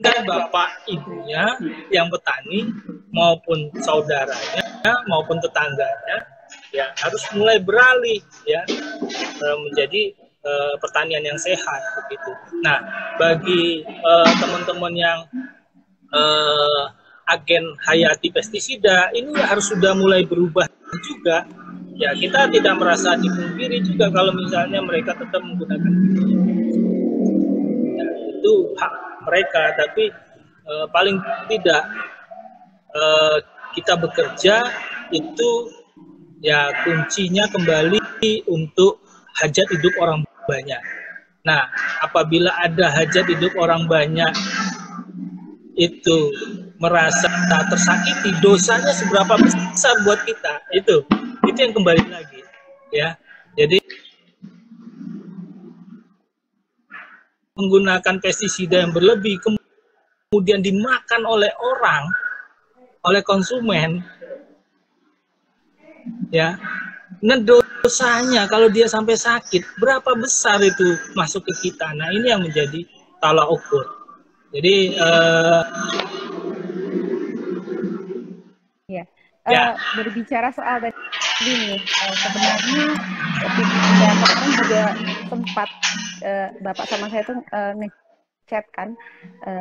bapak ibunya yang petani maupun saudaranya maupun tetangganya ya harus mulai beralih ya menjadi pertanian yang sehat begitu. Nah, bagi teman-teman yang agen hayati pestisida ini harus sudah mulai berubah juga. Ya, kita tidak merasa dipungkiri juga kalau misalnya mereka tetap menggunakan ya, itu hak mereka, tapi paling tidak kita bekerja itu ya kuncinya kembali untuk hajat hidup orang banyak. Nah, apabila ada hajat hidup orang banyak itu merasa tersakiti, dosanya seberapa besar buat kita, itu yang kembali lagi ya. Jadi menggunakan pestisida yang berlebih kemudian dimakan oleh orang, oleh konsumen ya. Nah, dosanya kalau dia sampai sakit berapa besar itu masuk ke kita. Nah, ini yang menjadi tolak ukur. Jadi berbicara soal tadi nih, sebenarnya ketika kemarin juga sempat Bapak sama saya tuh ngechat kan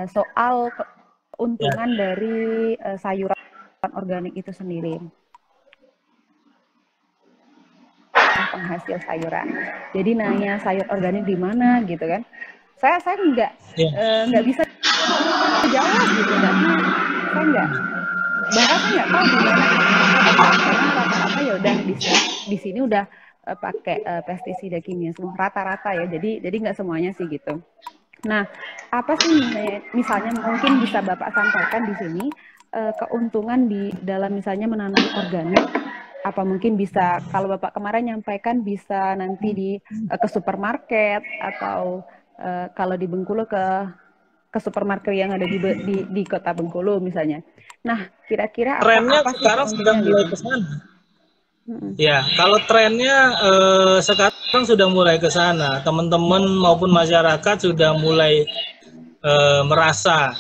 soal keuntungan dari sayuran organik itu sendiri, penghasil sayuran. Jadi nanya sayur organik di mana gitu kan? Saya nggak bisa jawab gitu, karena saya nggak tahu di mana, karena rata-rata ya udah di sini udah pakai pestisida kimia semua rata-rata ya, jadi nggak semuanya sih gitu. Nah, apa sih misalnya mungkin bisa Bapak sampaikan di sini keuntungan di dalam misalnya menanam organik? Apa mungkin bisa, kalau Bapak kemarin nyampaikan bisa nanti ke supermarket, atau kalau di Bengkulu ke supermarket yang ada di kota Bengkulu misalnya. Nah, kira-kira trennya apa sih sekarang sudah mulai ke sana. Ya, kalau trennya sekarang sudah mulai ke sana. Teman-teman maupun masyarakat sudah mulai merasa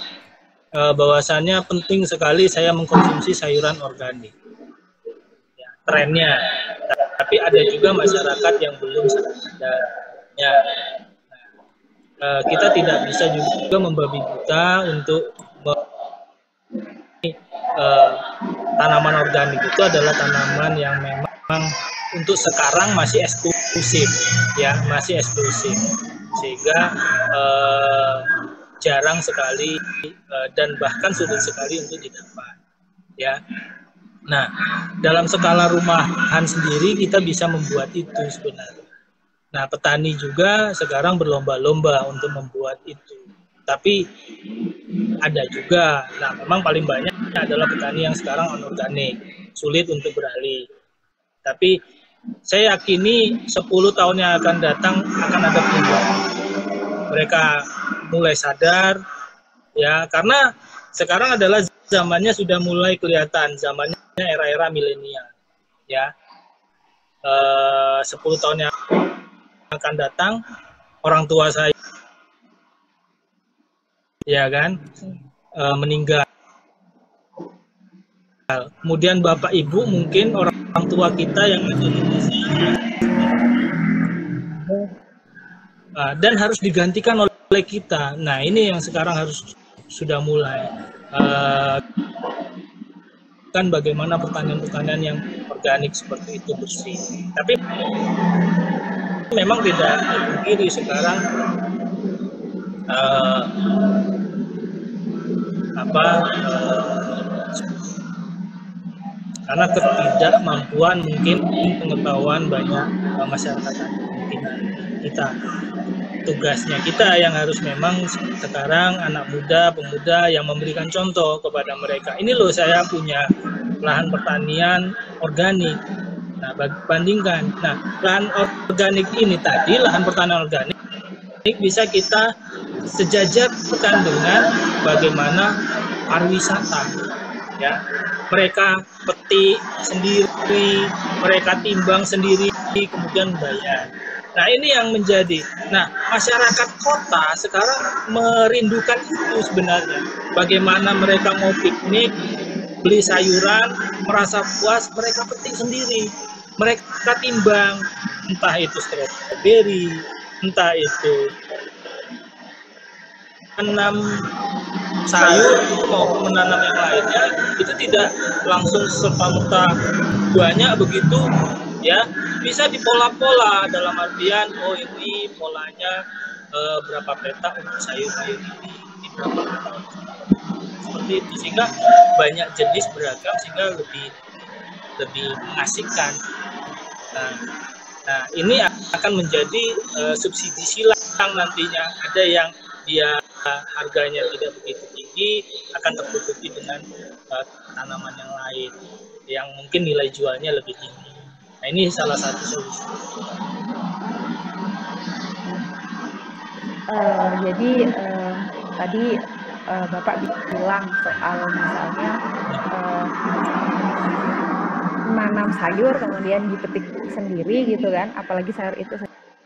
bahwasannya penting sekali saya mengkonsumsi sayuran organik. Ya, trennya. Tapi ada juga masyarakat yang belum sadar. Ya. Kita tidak bisa juga membabi buta untuk tanaman organik itu adalah tanaman yang memang untuk sekarang masih eksklusif ya, masih eksklusif, sehingga jarang sekali dan bahkan sulit sekali untuk didapat ya. Nah, dalam skala rumahan sendiri kita bisa membuat itu sebenarnya. Nah, petani juga sekarang berlomba-lomba untuk membuat itu. Tapi ada juga, nah memang paling banyak adalah petani yang sekarang anorganik, sulit untuk beralih. Tapi saya yakini 10 tahun yang akan datang akan ada perubahan. Mereka mulai sadar, ya, karena sekarang adalah zamannya sudah mulai kelihatan, zamannya era-era milenial, ya. 10 tahun yang akan datang, orang tua saya ya kan meninggal, kemudian bapak ibu mungkin orang tua kita yang ada di Indonesia dan harus digantikan oleh kita. Nah, ini yang sekarang harus sudah mulai kan bagaimana pertanian-pertanian yang organik seperti itu bersih. Tapi memang tidak dipungkiri sekarang karena ketidakmampuan mungkin pengetahuan banyak masyarakat kita. Tugasnya kita yang harus memang sekarang anak muda, pemuda yang memberikan contoh kepada mereka. Ini loh saya punya lahan pertanian organik. Nah, bandingkan. Nah, lahan organik ini tadi, lahan pertanian organik bisa kita sejajarkan dengan bagaimana pariwisata. Ya, mereka petik sendiri, mereka timbang sendiri, kemudian bayar. Nah, ini yang menjadi. Nah, masyarakat kota sekarang merindukan itu sebenarnya. Bagaimana mereka mau piknik, beli sayuran, merasa puas, mereka petik sendiri. Mereka timbang, entah itu stroberi, entah itu menanam sayur maupun menanam yang lainnya, itu tidak langsung serta-merta banyak begitu, ya. Bisa dipola-pola dalam artian, oh ini polanya berapa petak untuk sayur-sayur ini berapa petak seperti itu, sehingga banyak jenis beragam, sehingga lebih mengasihkan. Nah, ini akan menjadi subsidi silang nantinya. Ada yang dia harganya tidak begitu tinggi, akan tertutupi dengan tanaman yang lain yang mungkin nilai jualnya lebih tinggi. Nah, ini salah satu solusi. Jadi tadi Bapak bilang soal misalnya menanam sayur kemudian dipetik sendiri gitu kan, apalagi sayur itu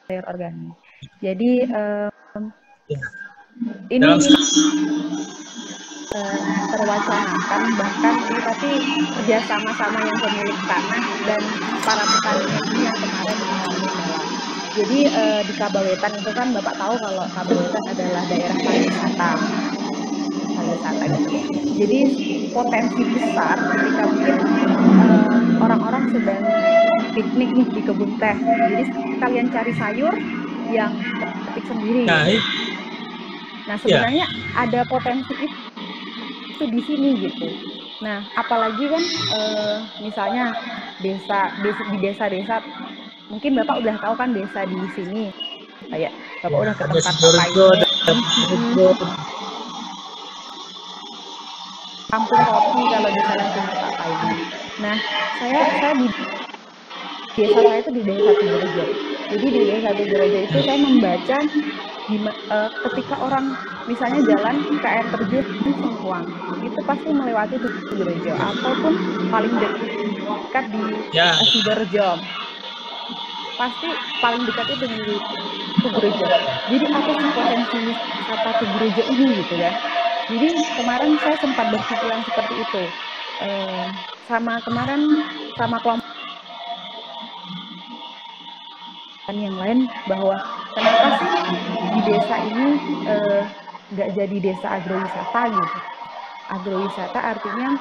sayur organik. Jadi ini terwacanakan, bahkan ini tapi kerja sama-sama yang pemilik tanah dan para petani ini yang kemarin mengalami kendala. Jadi di Kabawetan itu kan Bapak tahu kalau Kabawetan adalah daerah pariwisata gitu. Jadi potensi besar ketika mungkin orang-orang sedang piknik nih di kebun teh. Jadi kalian cari sayur yang petik sendiri. Nah sebenarnya ada potensi itu di sini gitu. Nah apalagi kan misalnya di desa-desa mungkin Bapak udah tahu kan desa di sini, kayak Bapak udah ke tempat kampung kopi kalau di sana punya papaya. Nah saya di desa saya itu di desa Tugurejo. Jadi di desa Tugurejo itu saya membaca ketika orang misalnya jalan ke air terjun Sengkuang, itu pasti melewati Tugurejo ataupun paling dekat di Sidoarjo. Pasti paling dekat itu di Tugurejo. Jadi apa sih potensi wisata Tugurejo ini gitu kan? Jadi kemarin saya sempat berpikiran seperti itu. Sama kelompok yang lain, bahwa kenapa sih di desa ini nggak jadi desa agrowisata gitu. Agrowisata artinya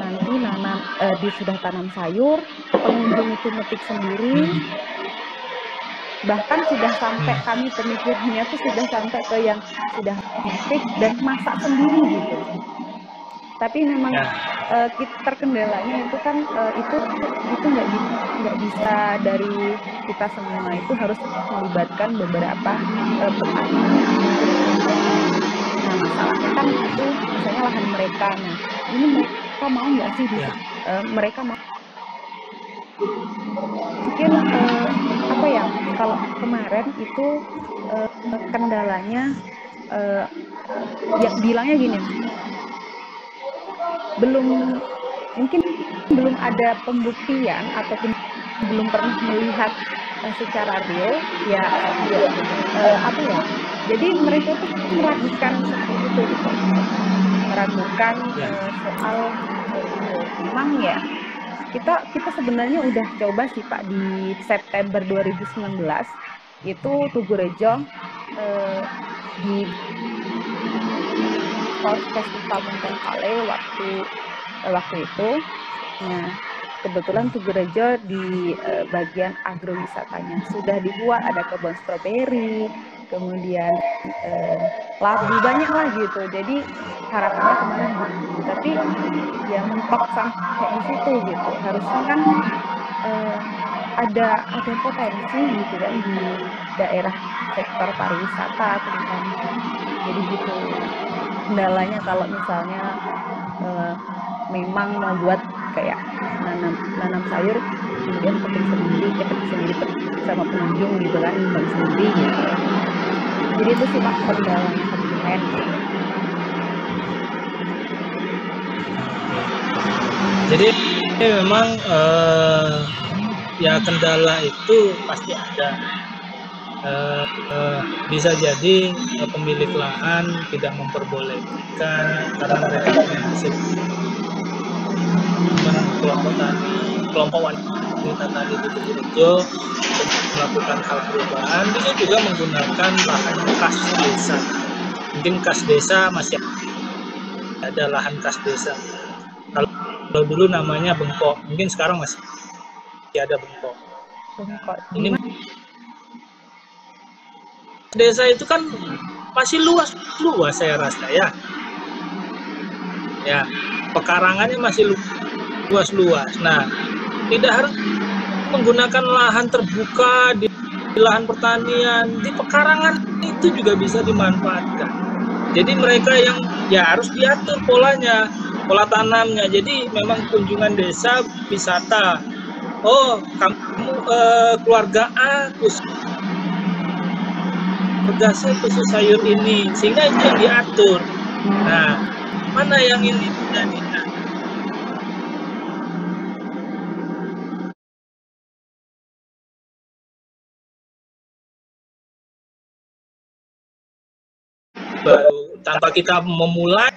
nanti sudah tanam sayur, pengunjung itu metik sendiri, bahkan sudah sampai kami pemikirannya tuh sudah sampai ke yang sudah metik dan masak sendiri gitu. Tapi memang terkendalanya itu kan itu nggak bisa dari kita semua, itu harus melibatkan beberapa petani. Nah masalahnya kan itu misalnya lahan mereka. Nah ini mereka mau nggak sih mereka mau mungkin apa ya, kalau kemarin itu kendalanya ya bilangnya gini, belum ada pembuktian ataupun belum pernah melihat secara real ya apa ya, jadi mereka tuh meragukan seperti itu gitu. Meragukan soal itu. Memang ya kita sebenarnya udah coba sih Pak di September 2019 itu Tugurejo di Festival Menteng Kale waktu itu. Nah kebetulan Tugurejo di bagian agrowisatanya sudah dibuat, ada kebun stroberi, kemudian labu, banyak lah gitu. Jadi harapannya kemarin gitu, tapi ya mentok sampai di situ gitu. Harusnya kan ada potensi gitu kan di daerah sektor pariwisata terutama. Jadi gitu kendalanya kalau misalnya memang mau buat kayak nanam sayur kemudian petik sendiri sama pengunjung gitu kan, nimbang sendiri gitu. Jadi itu sih Pak kendalanya kemarin. Jadi memang ya kendala itu pasti ada. bisa jadi pemilik lahan tidak memperbolehkan karena mereka punya hasil kelompok tani, kelompok wanita tani di Tujurejo melakukan hal perubahan. Bisa juga menggunakan lahan kas desa. Mungkin kas desa masih ada lahan kas desa. Kalau dulu namanya bengkok, mungkin sekarang masih ada bengkok. Ini desa itu kan masih luas saya rasa ya. Ya, pekarangannya masih luas. Nah, tidak harus menggunakan lahan terbuka di lahan pertanian, di pekarangan itu juga bisa dimanfaatkan. Jadi mereka yang ya harus diatur polanya, pola tanamnya. Jadi memang kunjungan desa wisata. Oh, kamu keluarga A bergasnya khusus sayur ini, sehingga itu yang diatur. Nah, mana yang ini dijadikan? Baru tanpa kita memulai,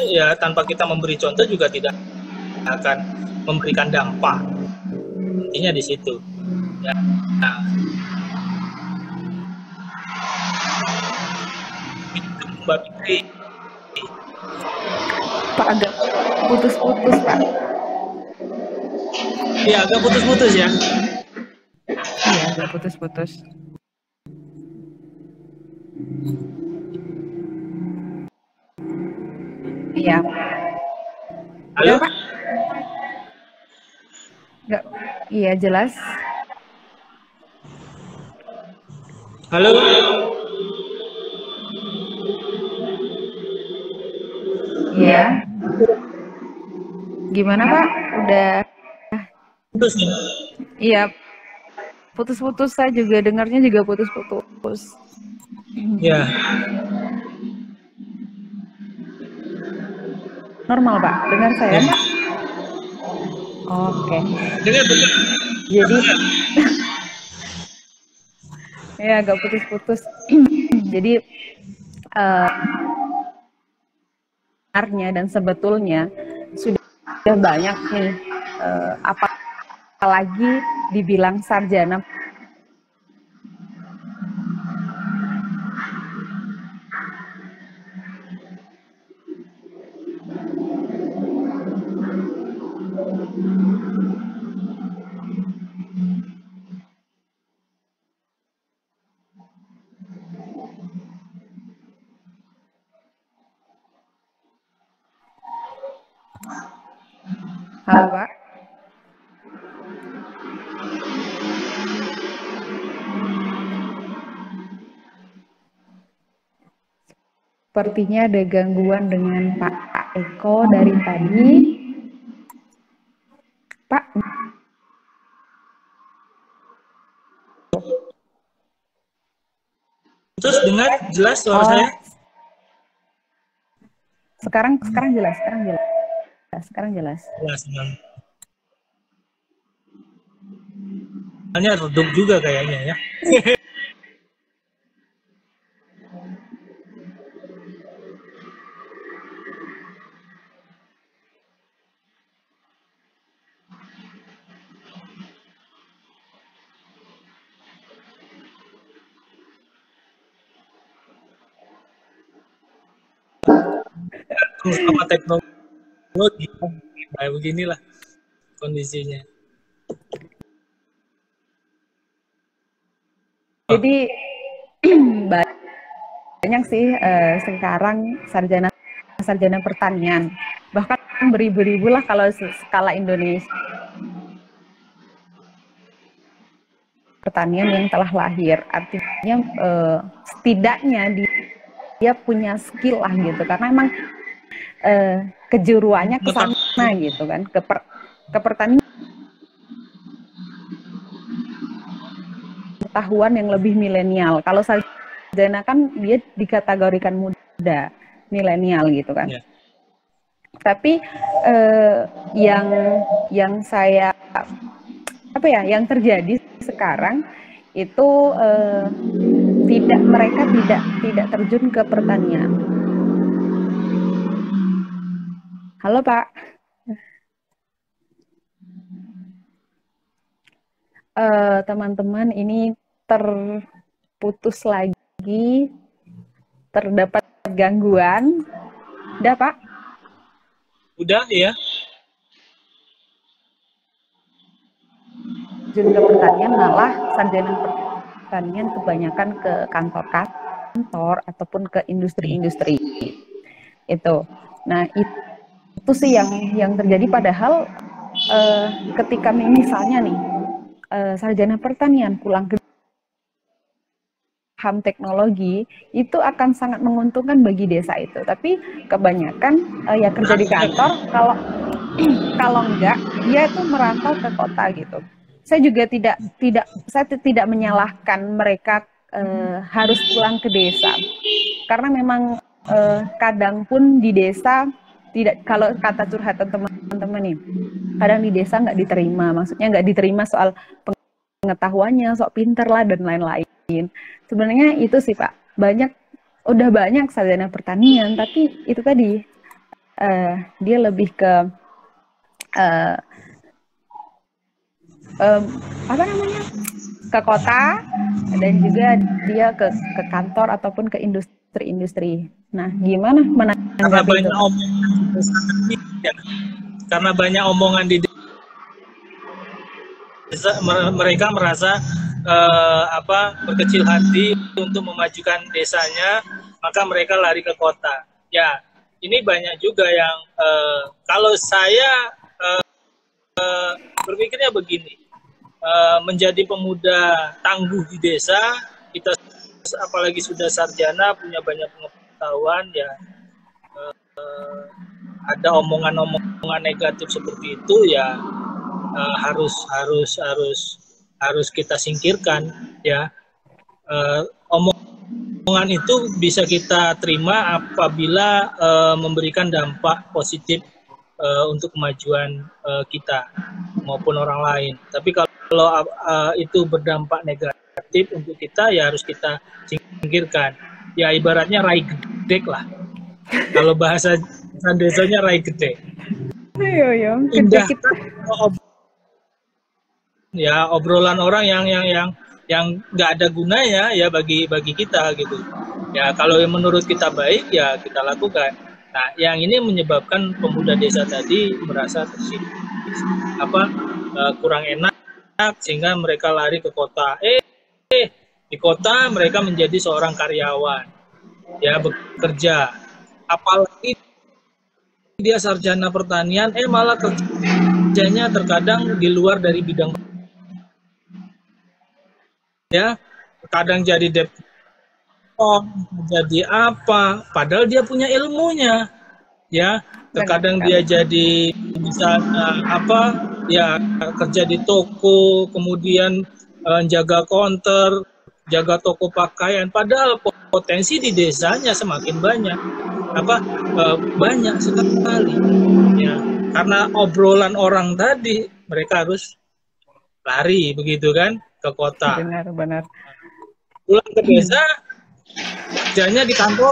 ya tanpa kita memberi contoh juga tidak akan memberikan dampak. Intinya di situ. Ya. Nah. Mbak Fitri. Pak, agak putus-putus, Pak. Iya, agak putus-putus ya. Iya, agak putus-putus. Iya. Halo? Ya, Pak? Nggak, iya, jelas. Halo? Iya. Gimana, Pak? Udah? Putus ya? Iya. Putus-putus, saya juga dengarnya juga putus-putus. Ya. Normal, Pak? Dengar saya, Pak? Oke. Dengar. Jadi, ya agak putus-putus. Jadi, sebenarnya dan sebetulnya sudah banyak nih, apalagi dibilang sarjana Halo, Pak. Sepertinya ada gangguan dengan Pak Eko dari tadi. Pak. Terus dengar jelas suara saya? Sekarang jelas, sekarang jelas. Hanya redup juga kayaknya ya. Sama teknologi kayak beginilah kondisinya. Jadi banyak sih sekarang sarjana pertanian, bahkan beribu-ribu lah kalau skala Indonesia pertanian yang telah lahir. Artinya setidaknya dia punya skill lah gitu, karena emang kejuruannya ke sana gitu kan, ke pertanian, pengetahuan yang lebih milenial. Kalau sarjana kan dia dikategorikan muda, milenial gitu kan. Yeah. Tapi yang saya yang terjadi sekarang itu mereka tidak terjun ke pertanian. Halo Pak. Teman-teman, ini terputus lagi, terdapat gangguan. Udah Pak? Udah ya. Terjun ke pertanian, malah sarjana pertanian kebanyakan ke kantor ataupun ke industri-industri itu. Nah itu sih yang terjadi, padahal ketika misalnya nih sarjana pertanian pulang ke paham teknologi, itu akan sangat menguntungkan bagi desa itu. Tapi kebanyakan ya kerja di kantor, kalau enggak dia itu merantau ke kota gitu. Saya juga tidak menyalahkan mereka harus pulang ke desa, karena memang kadang pun di desa tidak, kalau kata curhatan teman-teman nih, kadang di desa nggak diterima, maksudnya nggak diterima soal pengetahuannya, sok pinter lah dan lain-lain. Sebenarnya itu sih Pak, udah banyak sarjana pertanian, tapi itu tadi dia lebih ke apa namanya, ke kota, dan juga dia ke kantor ataupun ke industri. Nah, gimana menanggapi itu? Karena banyak omongan di desa, mereka merasa berkecil hati untuk memajukan desanya, maka mereka lari ke kota. Ya, ini banyak juga yang kalau saya berpikirnya begini, menjadi pemuda tangguh di desa, kita apalagi sudah sarjana, punya banyak pengetahuan, ya ada omongan-omongan negatif seperti itu, ya harus kita singkirkan, ya. Omongan itu bisa kita terima apabila memberikan dampak positif untuk kemajuan kita maupun orang lain. Tapi kalau itu berdampak negatif untuk kita, ya harus kita singkirkan. Ya ibaratnya rai gedek lah. Kalau bahasa desanya rai gedek. Indah ya obrolan orang yang nggak ada gunanya ya bagi kita gitu. Ya kalau menurut kita baik, ya kita lakukan. Nah, yang ini menyebabkan pemuda desa tadi merasa kurang enak, sehingga mereka lari ke kota. Di kota mereka menjadi seorang karyawan, ya bekerja. Apalagi dia sarjana pertanian, malah kerjanya terkadang di luar dari bidang, ya, kadang jadi jadi apa, padahal dia punya ilmunya, ya. Terkadang dia jadi bisa ya kerja di toko, kemudian jaga counter, jaga toko pakaian, padahal potensi di desanya semakin banyak, banyak sekali, ya. Karena obrolan orang tadi, mereka harus lari begitu kan ke kota. Benar. Pulang ke desa, kerjanya di kantor,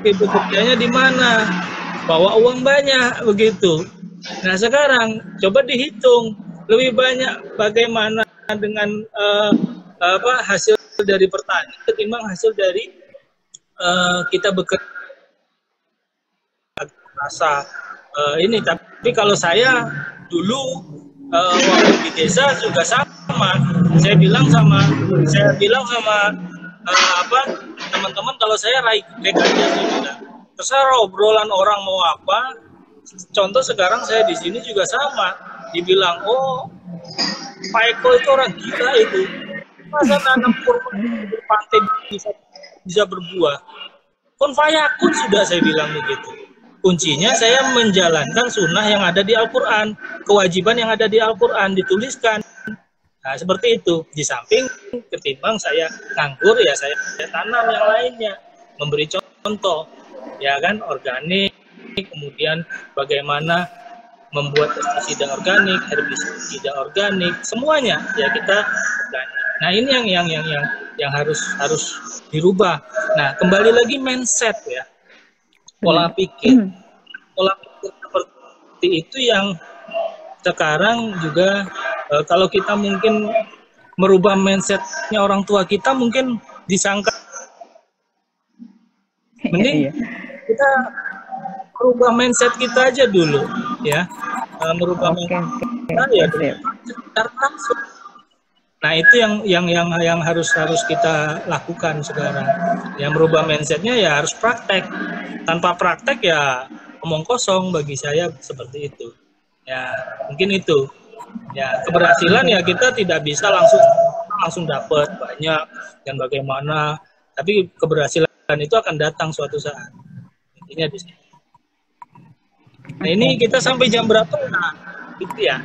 itu kerjanya di mana, bawa uang banyak begitu. Nah sekarang coba dihitung lebih banyak bagaimana dengan hasil dari pertanian ketimbang hasil dari kita bekerja rasa ini. Tapi kalau saya dulu waktu di desa juga sama. Saya bilang sama teman-teman, kalau saya raih gedek aja, saya bilang terserah obrolan orang mau apa. Contoh sekarang saya di sini juga sama, dibilang Pak Eko itu orang gila itu, masa nanam kurma di pantai bisa berbuah. Kun fayakun sudah, saya bilang begitu. Kuncinya saya menjalankan sunnah yang ada di Al-Quran, kewajiban yang ada di Al-Quran dituliskan. Nah seperti itu. Di samping ketimbang saya nganggur, ya saya tanam yang lainnya, memberi contoh, ya kan, organik, kemudian bagaimana membuat pestisida organik, herbisida organik, semuanya ya kita organik. Nah, ini yang harus dirubah. Nah, kembali lagi mindset ya. Pola pikir. Pola pikir seperti itu yang sekarang juga kalau kita mungkin merubah mindsetnya orang tua kita, mungkin disangka mending kita merubah mindset kita aja dulu ya, merubah mindset kita ya secara langsung. Nah, itu yang harus kita lakukan sekarang. Yang merubah mindsetnya ya harus praktek. Tanpa praktek ya omong kosong, bagi saya seperti itu. Ya, mungkin itu. Ya, keberhasilan ya kita tidak bisa langsung dapat banyak dan bagaimana. Tapi keberhasilan itu akan datang suatu saat. Intinya di sini. Nah, ini kita sampai jam berapa? Nah, gitu ya.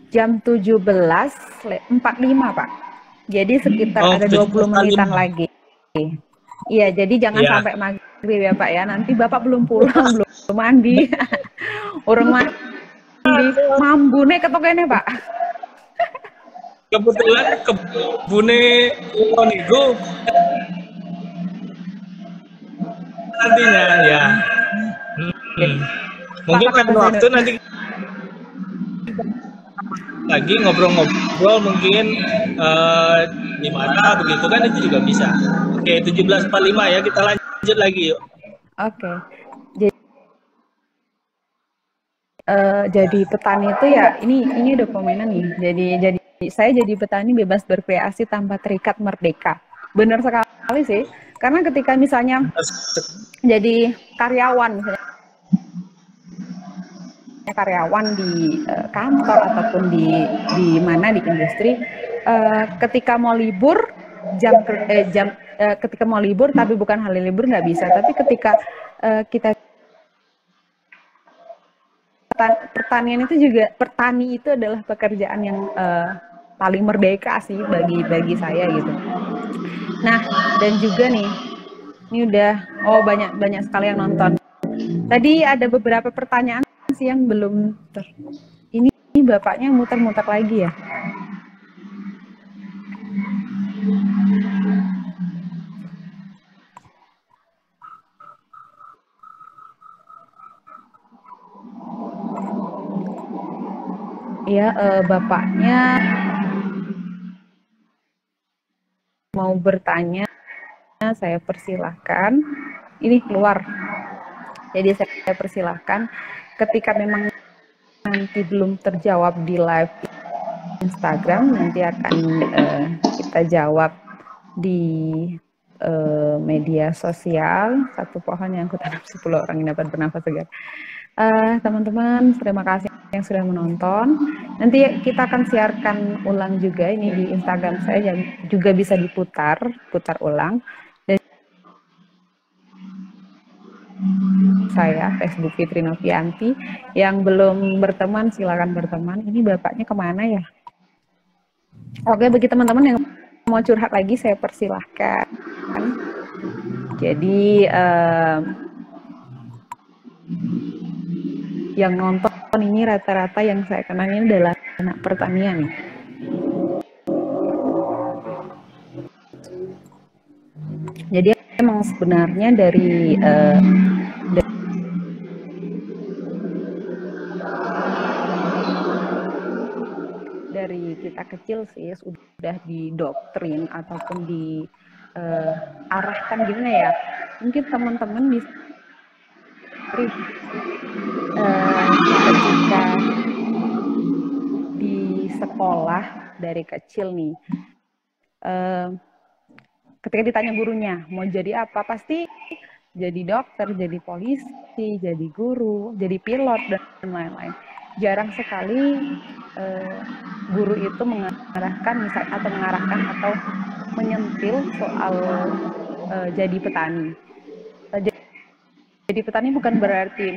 Jam 17.45, Pak. Jadi sekitar ada 20 menitan lagi. Iya, jadi jangan sampai maghrib ya, Pak ya. Nanti Bapak belum pulang, belum mandi. Orang mandi mambune ketokene, Pak. Kebetulan kebune Onigo nantinya ya. Mungkin kan waktu nanti lagi ngobrol-ngobrol mungkin di mana begitu kan, itu juga bisa. Oke, 17.45 ya, kita lanjut lagi yuk. Oke. Jadi petani itu ya ini dokumenan nih. Jadi saya jadi petani bebas berkreasi tanpa terikat merdeka. Benar sekali sih. Karena ketika misalnya jadi karyawan misalnya di kantor ataupun di mana di industri, ketika mau libur ketika mau libur tapi bukan hari libur nggak bisa. Tapi ketika kita pertanian itu juga, petani itu adalah pekerjaan yang paling merdeka sih bagi saya gitu. Nah, dan juga nih, ini udah banyak sekali yang nonton. Tadi ada beberapa pertanyaan sih yang belum ini Bapaknya muter-muter lagi ya. Iya, Bapaknya mau bertanya, saya persilahkan. Ini keluar. Jadi saya persilahkan. Ketika memang nanti belum terjawab di live Instagram, nanti akan kita jawab di media sosial. Satu pohon yang kutanam 10 orang yang dapat bernafas segar. Teman-teman, terima kasih yang sudah menonton. Nanti kita akan siarkan ulang juga ini di Instagram saya, yang juga bisa putar ulang. Dan saya Facebook Fitri Novianti. Yang belum berteman silakan berteman. Ini Bapaknya kemana ya? Oke, bagi teman-teman yang mau curhat lagi saya persilahkan. Jadi yang nonton ini rata-rata yang saya kenal ini adalah anak pertanian. Jadi emang sebenarnya dari kita kecil sih sudah didoktrin ataupun diarahkan gimana ya. Mungkin teman-teman bisa ketika di sekolah dari kecil nih, ketika ditanya gurunya mau jadi apa, pasti jadi dokter, jadi polisi, jadi guru, jadi pilot dan lain-lain. Jarang sekali guru itu mengarahkan atau menyentil soal jadi petani. Jadi petani bukan berarti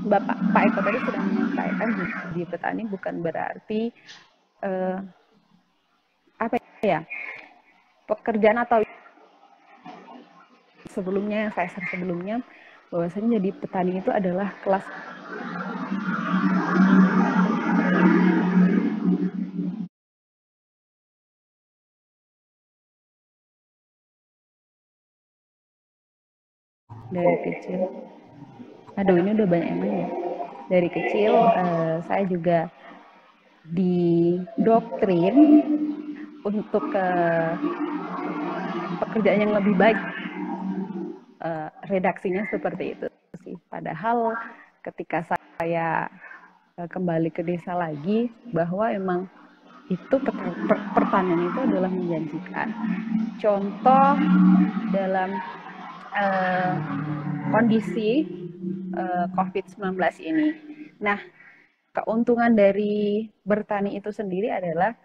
Pak Eko tadi sudah menyampaikan, jadi petani bukan berarti apa ya, pekerjaan atau sebelumnya bahwasanya jadi petani itu adalah kelas dari kecil. Aduh, ini udah banyak yang nanya. Dari kecil saya juga didoktrin untuk pekerjaan yang lebih baik. Redaksinya seperti itu sih. Padahal ketika saya kembali ke desa lagi, bahwa emang itu pertanian itu adalah menjanjikan. Contoh dalam kondisi COVID-19 ini. Nah, keuntungan dari bertani itu sendiri adalah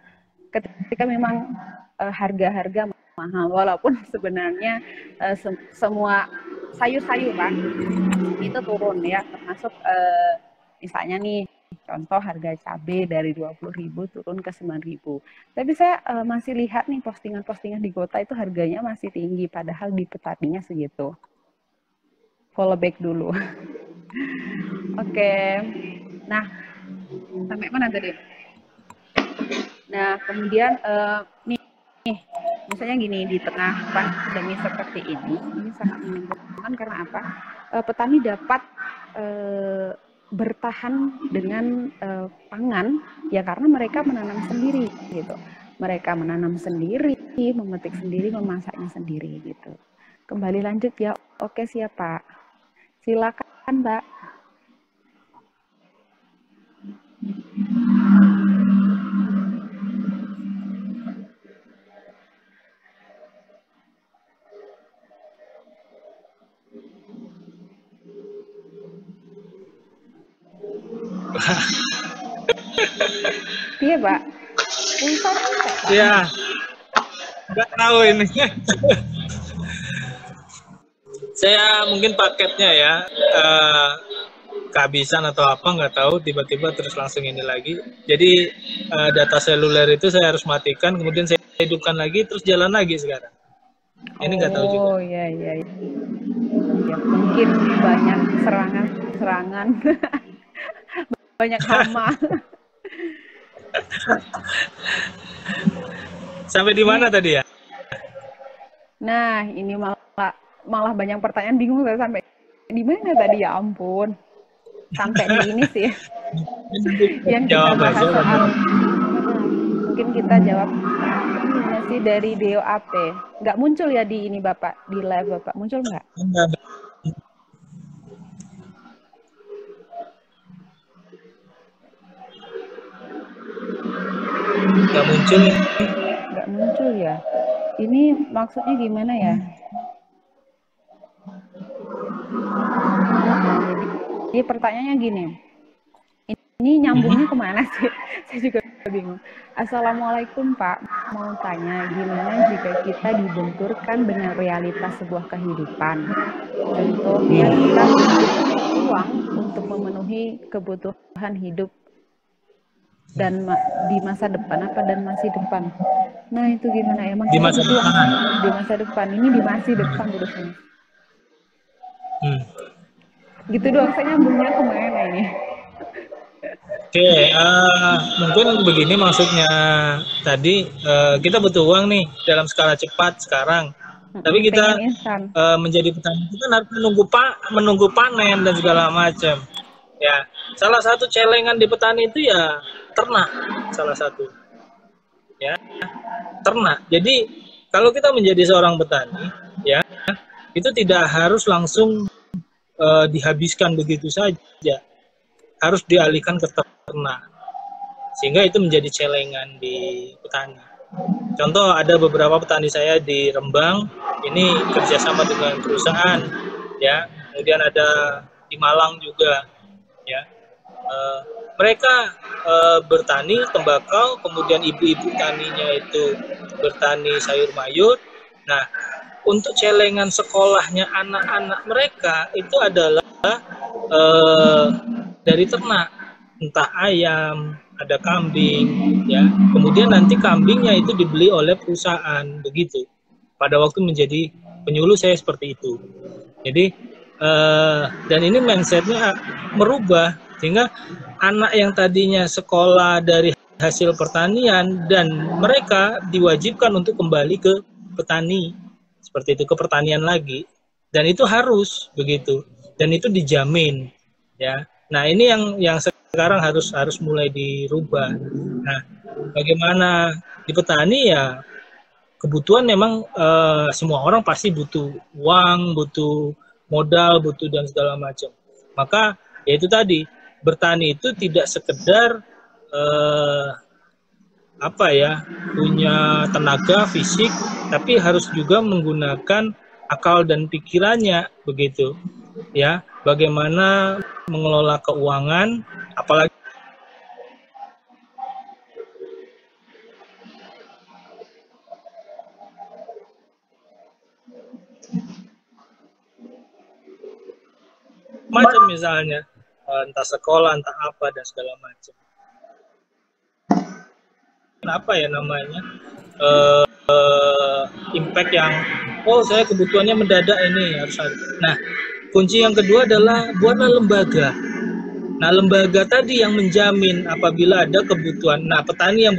ketika memang harga-harga mahal, walaupun sebenarnya semua sayur-sayuran itu turun ya, termasuk misalnya nih contoh harga cabai dari 20.000 turun ke 9.000. Tapi saya masih lihat nih postingan-postingan di kota itu harganya masih tinggi, padahal di petaninya segitu. Follow back dulu. Oke. Nah, sampai mana tadi? Nah, kemudian nih, misalnya gini, di tengah pandemi seperti ini sangat menguntungkan karena apa? Petani dapat bertahan dengan pangan ya karena mereka menanam sendiri gitu. Mereka menanam sendiri, memetik sendiri, memasaknya sendiri gitu. Kembali lanjut ya. Oke, siap Pak. Silakan Mbak. Iya Pak. Iya. Nggak tahu ini. Saya mungkin paketnya ya kehabisan atau apa nggak tahu, tiba-tiba terus langsung ini lagi. Jadi data seluler itu saya harus matikan, kemudian saya hidupkan lagi, terus jalan lagi sekarang. Ini nggak tahu juga. Oh iya. Ya, mungkin banyak serangan, banyak hama. Sampai di mana tadi ya? Nah, ini malah banyak pertanyaan, bingung saya sampai di mana tadi, ya ampun. Sampai di ini sih. Yang kita bahas soal mungkin kita jawab ini sih dari DOAP. Nggak muncul ya di ini Bapak, di live Bapak. Muncul nggak? Nggak muncul. Nggak muncul ya. Ini maksudnya gimana ya? Jadi pertanyaannya gini, ini nyambungnya kemana sih? Saya juga bingung. Assalamualaikum Pak, mau tanya gimana jika kita dibenturkan dengan realitas sebuah kehidupan? Contohnya kita butuh uang untuk memenuhi kebutuhan hidup dan di masa depan apa dan masih depan. Nah itu gimana ya? Di masa depan. Di masa depan, ini di masih depan terusnya. Gitu doang, saya nyambungnya kemana ini? Oke, mungkin begini maksudnya tadi kita butuh uang nih dalam skala cepat sekarang, tapi kita menjadi petani kita harus menunggu panen dan segala macam. Ya, salah satu celengan di petani itu ya ternak, salah satu. Ya, ternak. Jadi kalau kita menjadi seorang petani, ya itu tidak harus langsung dihabiskan begitu saja, harus dialihkan ke ternak, sehingga itu menjadi celengan di petani. Contoh, ada beberapa petani saya di Rembang, ini kerjasama dengan perusahaan, ya. Kemudian ada di Malang juga, ya. Mereka bertani tembakau, kemudian ibu-ibu taninya itu bertani sayur mayur. Nah, untuk celengan sekolahnya anak-anak mereka itu adalah dari ternak, entah ayam, ada kambing, ya. Kemudian nanti kambingnya itu dibeli oleh perusahaan, begitu. Pada waktu menjadi penyuluh saya seperti itu. Jadi dan ini mindsetnya merubah, sehingga anak yang tadinya sekolah dari hasil pertanian dan mereka diwajibkan untuk kembali ke petani. Seperti itu, ke pertanian lagi. dan itu harus begitu, dan itu dijamin, ya. Nah, ini yang sekarang harus mulai dirubah. Nah, bagaimana di petani ya, kebutuhan memang semua orang pasti butuh uang, butuh modal, butuh dan segala macam. Maka ya itu tadi, bertani itu tidak sekedar punya tenaga fisik, tapi harus juga menggunakan akal dan pikirannya begitu, ya. Bagaimana mengelola keuangan, apalagi macam misalnya entah sekolah, entah apa dan segala macam. Apa ya namanya, impact yang saya kebutuhannya mendadak ini harus ada. Nah, kunci yang kedua adalah buatlah lembaga. Nah, lembaga tadi yang menjamin apabila ada kebutuhan. Nah, petani yang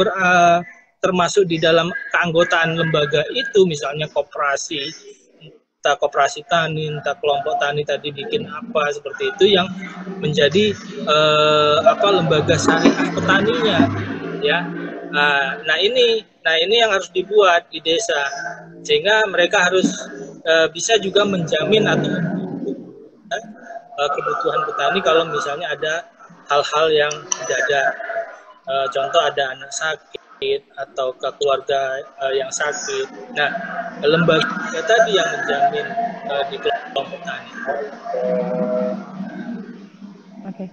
termasuk di dalam keanggotaan lembaga itu, misalnya koperasi, entah koperasi tani, entah kelompok tani tadi bikin apa seperti itu, yang menjadi lembaga syariah petaninya, ya. Nah ini yang harus dibuat di desa, sehingga mereka harus bisa juga menjamin atau kebutuhan petani kalau misalnya ada hal-hal yang mendadak, contoh ada anak sakit atau ke keluarga yang sakit. Nah, lembaga tadi yang menjamin di kelompok tani. Oke.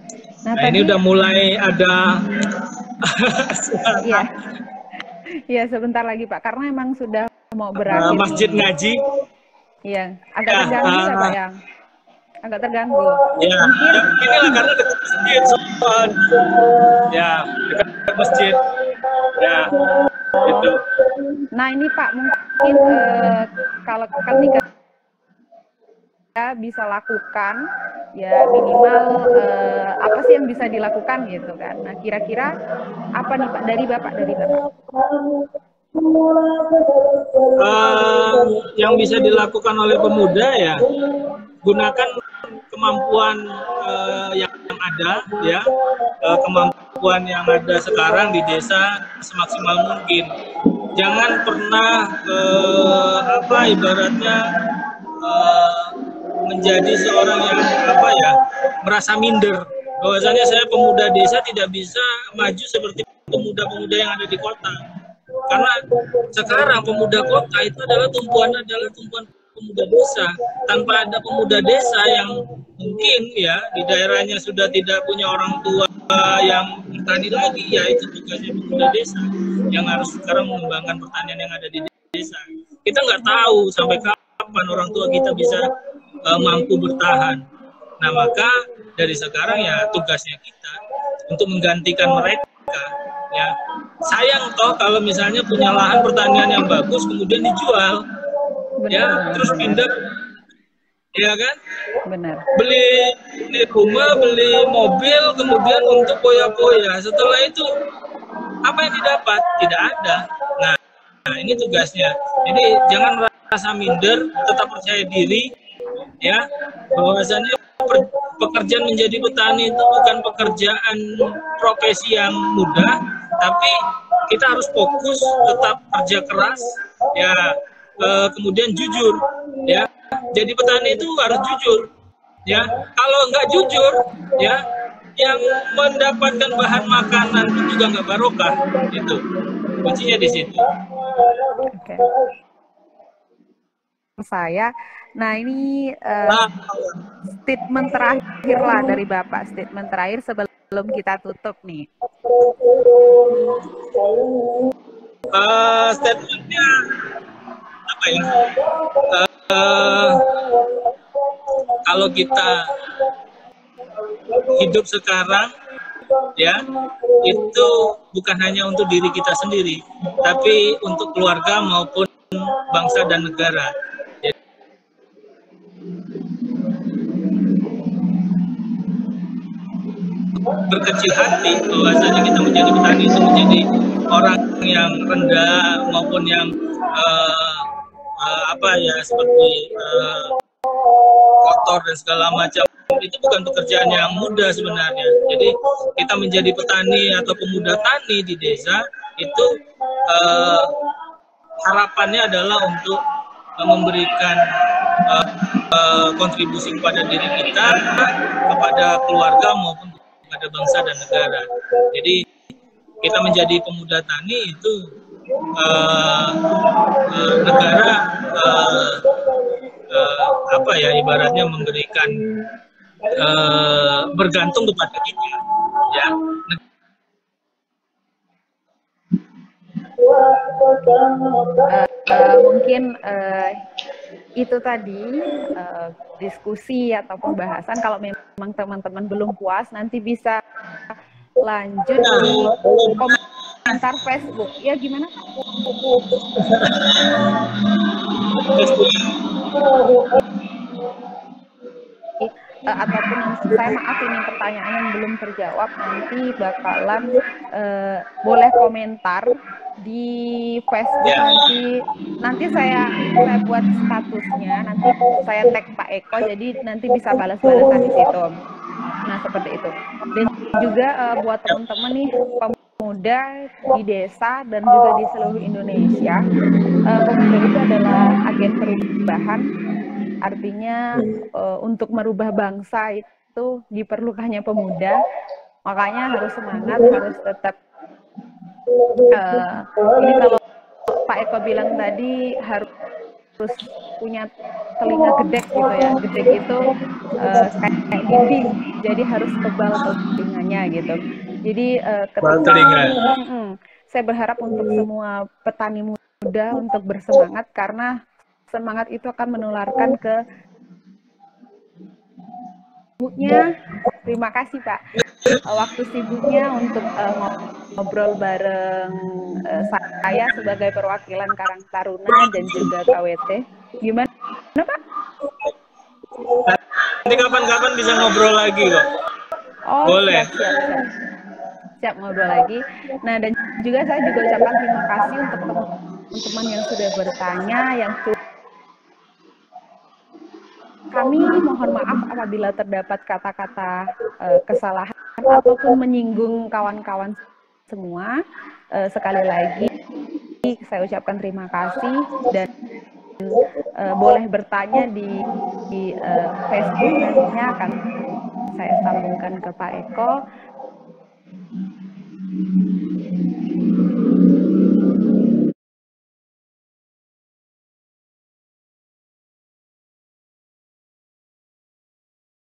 Nah tadi, ini udah mulai ada Iya. Iya, sebentar lagi Pak, karena emang sudah mau berakhir. Masjid ngaji. Iya, agak terganggu ya Pak yang. Agak terganggu. Ya, mungkin inilah karena dekat masjid soal. Ya, dekat masjid. Ya, gitu. Nah, ini Pak, mungkin kalau kan nih bisa lakukan ya minimal apa sih yang bisa dilakukan gitu kan. Nah, kira-kira apa nih Pak dari Bapak? Yang bisa dilakukan oleh pemuda ya, gunakan kemampuan yang ada, ya, kemampuan yang ada sekarang di desa semaksimal mungkin. Jangan pernah ibaratnya menjadi seorang yang merasa minder. Bahwasanya saya pemuda desa tidak bisa maju seperti pemuda-pemuda yang ada di kota. Karena sekarang pemuda kota itu adalah tumpuan pemuda desa. Tanpa ada pemuda desa yang mungkin ya di daerahnya sudah tidak punya orang tua yang bertani lagi, ya itu tugasnya pemuda desa yang harus sekarang mengembangkan pertanian yang ada di desa. Kita nggak tahu sampai kapan orang tua kita bisa mampu bertahan. Nah, maka dari sekarang ya tugasnya kita untuk menggantikan mereka, ya. Sayang toh kalau misalnya punya lahan pertanian yang bagus kemudian dijual, ya, terus pindah, ya kan? Benar. Beli rumah, beli mobil, kemudian untuk poya-poya. Setelah itu apa yang didapat? Tidak ada. Nah, ini tugasnya. Jadi jangan merasa minder, tetap percaya diri, ya, bahwasanya pekerjaan menjadi petani itu bukan pekerjaan profesi yang mudah, tapi kita harus fokus, tetap kerja keras, ya, kemudian jujur, ya. Jadi petani itu harus jujur, ya. Kalau nggak jujur, ya, yang mendapatkan bahan makanan itu juga nggak barokah, itu kuncinya di situ. Oke. Saya, nah ini statement terakhir lah dari Bapak, statement terakhir sebelum kita tutup nih. Statementnya apa ya? Kalau kita hidup sekarang, ya, itu bukan hanya untuk diri kita sendiri, tapi untuk keluarga maupun bangsa dan negara. Berkecil hati bahwasanya kita menjadi petani itu menjadi orang yang rendah maupun yang seperti kotor dan segala macam, itu bukan pekerjaan yang mudah sebenarnya. Jadi kita menjadi petani atau pemuda tani di desa itu harapannya adalah untuk memberikan kontribusi kepada diri kita, kepada keluarga maupun kepada bangsa dan negara. Jadi kita menjadi pemuda tani itu negara apa ya, ibaratnya memberikan bergantung kepada kita, ya. Mungkin itu tadi diskusi atau pembahasan. Kalau memang teman-teman belum puas, nanti bisa lanjut di komentar Facebook. Ya gimana? Ataupun saya maaf ini pertanyaan yang belum terjawab, nanti bakalan boleh komentar di Facebook. Nanti saya buat statusnya, nanti saya tag Pak Eko, jadi nanti bisa balas-balasan di situ. Nah, seperti itu. Dan juga buat teman-teman nih pemuda di desa dan juga di seluruh Indonesia, pemuda itu adalah agen perubahan. Artinya untuk merubah bangsa itu diperlukannya pemuda. Makanya harus semangat, harus tetap ini kalau Pak Eko bilang tadi harus punya telinga gedek gitu ya. Gedek itu kayak dinding, jadi harus tebal telinganya gitu. Jadi saya berharap untuk semua petani muda untuk bersemangat, karena semangat itu akan menularkan ke sibuknya. Terima kasih Pak, waktu sibuknya untuk ngobrol bareng saya sebagai perwakilan Karang Taruna dan juga KWT. Gimana Pak? Nanti kapan-kapan bisa ngobrol lagi kok. Boleh. Siap ngobrol lagi. Nah, dan juga saya juga ucapkan terima kasih untuk teman-teman yang sudah bertanya, yang kami mohon maaf apabila terdapat kata-kata kesalahan ataupun menyinggung kawan-kawan semua. Sekali lagi saya ucapkan terima kasih, dan boleh bertanya di Facebook, nantinya akan saya sambungkan ke Pak Eko.